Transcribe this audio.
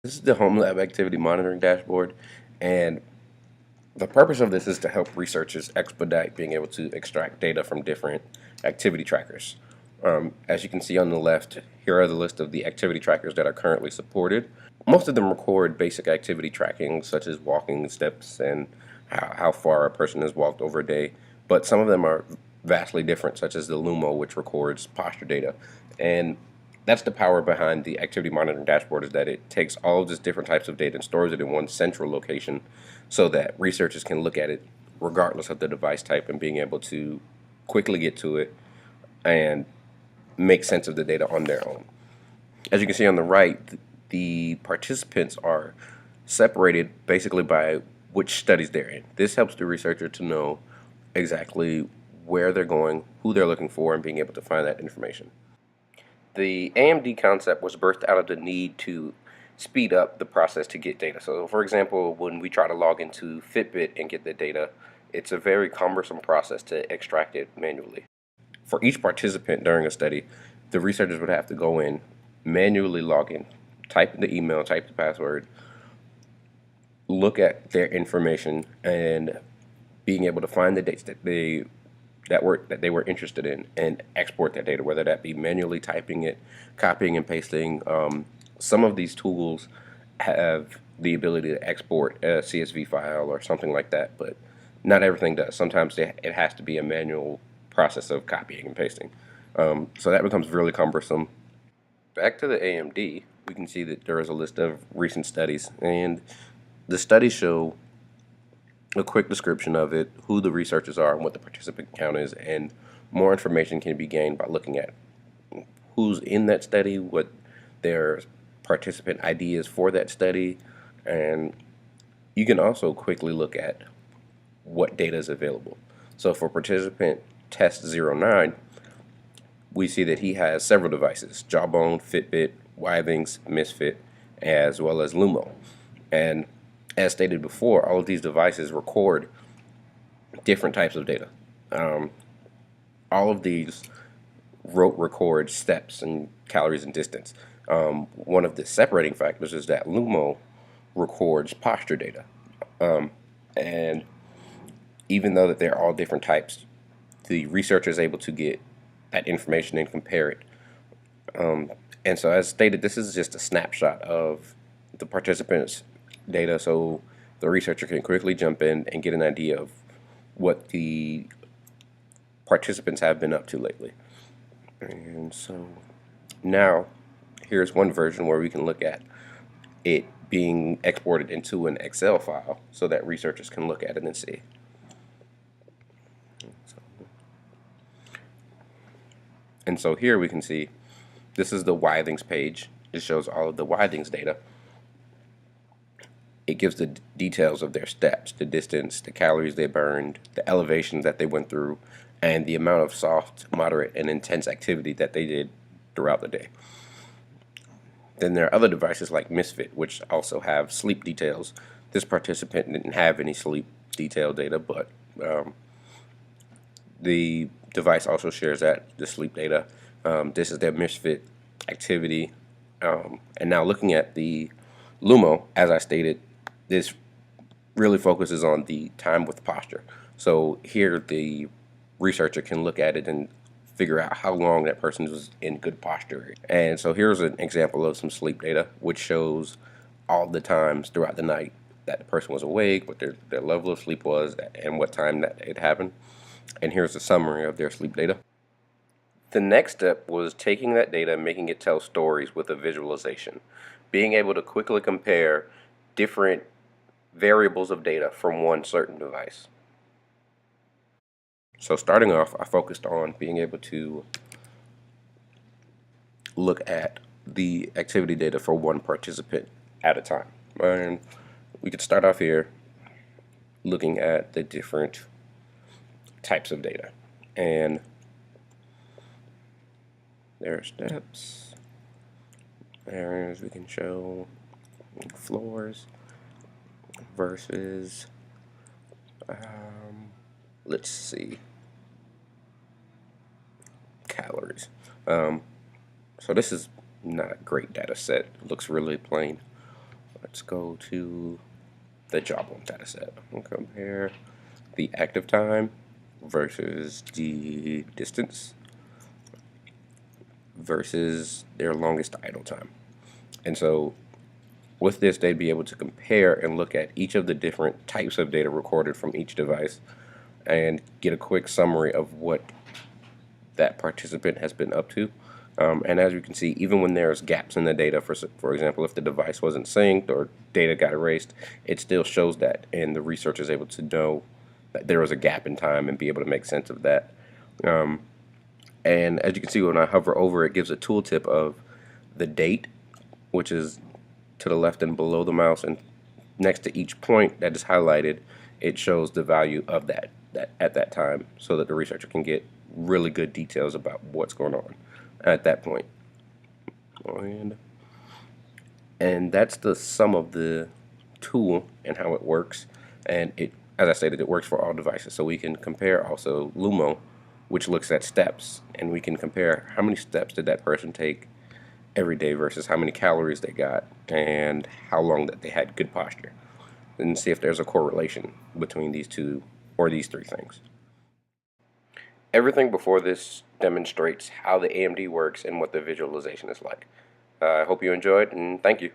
This is the HomeLab Activity Monitoring Dashboard, and the purpose of this is to help researchers expedite being able to extract data from different activity trackers. As you can see on the left, here are the list of the activity trackers that are currently supported. Most of them record basic activity tracking, such as walking steps and how far a person has walked over a day, but some of them are vastly different, such as the Lumo, which records posture data. And that's the power behind the activity monitoring dashboard, is that it takes all of these different types of data and stores it in one central location so that researchers can look at it regardless of the device type and being able to quickly get to it and make sense of the data on their own. As you can see on the right, the participants are separated basically by which studies they're in. This helps the researcher to know exactly where they're going, who they're looking for, and being able to find that information. The AMD concept was birthed out of the need to speed up the process to get data. So, for example, when we try to log into Fitbit and get the data, it's a very cumbersome process to extract it manually. For each participant during a study, the researchers would have to go in, manually log in, type the email, type the password, look at their information, and being able to find the dates that they were interested in and export that data, whether that be manually typing it, copying and pasting. Some of these tools have the ability to export a CSV file or something like that, but not everything does. Sometimes it has to be a manual process of copying and pasting. So that becomes really cumbersome. Back to the AMD, we can see that there is a list of recent studies, and the studies show a quick description of it, who the researchers are, and what the participant count is, and more information can be gained by looking at who's in that study, what their participant ID is for that study, and you can also quickly look at what data is available. So for participant test 09, we see that he has several devices: Jawbone, Fitbit, Withings, Misfit, as well as Lumo. And as stated before, all of these devices record different types of data. All of these record steps and calories and distance. One of the separating factors is that Lumo records posture data. And even though that they're all different types, the researcher is able to get that information and compare it. And so, as stated, this is just a snapshot of the participants' data, so the researcher can quickly jump in and get an idea of what the participants have been up to lately. And so now here's one version where we can look at it being exported into an Excel file so that researchers can look at it and see. And so here we can see this is the Withings page. It shows all of the Withings data. It gives the details of their steps, the distance, the calories they burned, the elevation that they went through, and the amount of soft, moderate, and intense activity that they did throughout the day. Then there are other devices like Misfit, which also have sleep details. This participant didn't have any sleep detail data, but the device also shares the sleep data. This is their Misfit activity. And now looking at the Lumo, as I stated, this really focuses on the time with posture. So here the researcher can look at it and figure out how long that person was in good posture. And so here's an example of some sleep data, which shows all the times throughout the night that the person was awake, what their level of sleep was, and what time that it happened. And here's a summary of their sleep data. The next step was taking that data and making it tell stories with a visualization, being able to quickly compare different variables of data from one certain device. So starting off, I focused on being able to look at the activity data for one participant at a time. And we could start off here looking at the different types of data. And there are steps, areas we can show, floors versus, let's see, calories. So this is not a great data set. It looks really plain. let's go to the job one data set. We'll compare the active time versus the distance versus their longest idle time. And so with this, they'd be able to compare and look at each of the different types of data recorded from each device and get a quick summary of what that participant has been up to. And as you can see, even when there's gaps in the data, for example, if the device wasn't synced or data got erased, it still shows that, and the researcher is able to know that there was a gap in time and be able to make sense of that. And as you can see, when I hover over, it gives a tooltip of the date, which is to the left and below the mouse, and next to each point that is highlighted, it shows the value of that at that time, so that the researcher can get really good details about what's going on at that point. And that's the sum of the tool and how it works. And it, as I stated, it works for all devices. So we can compare also Lumo, which looks at steps, and we can compare how many steps did that person take every day versus how many calories they got and how long that they had good posture, and see if there's a correlation between these two or these three things. Everything before this demonstrates how the AMD works and what the visualization is like. I hope you enjoyed, and thank you.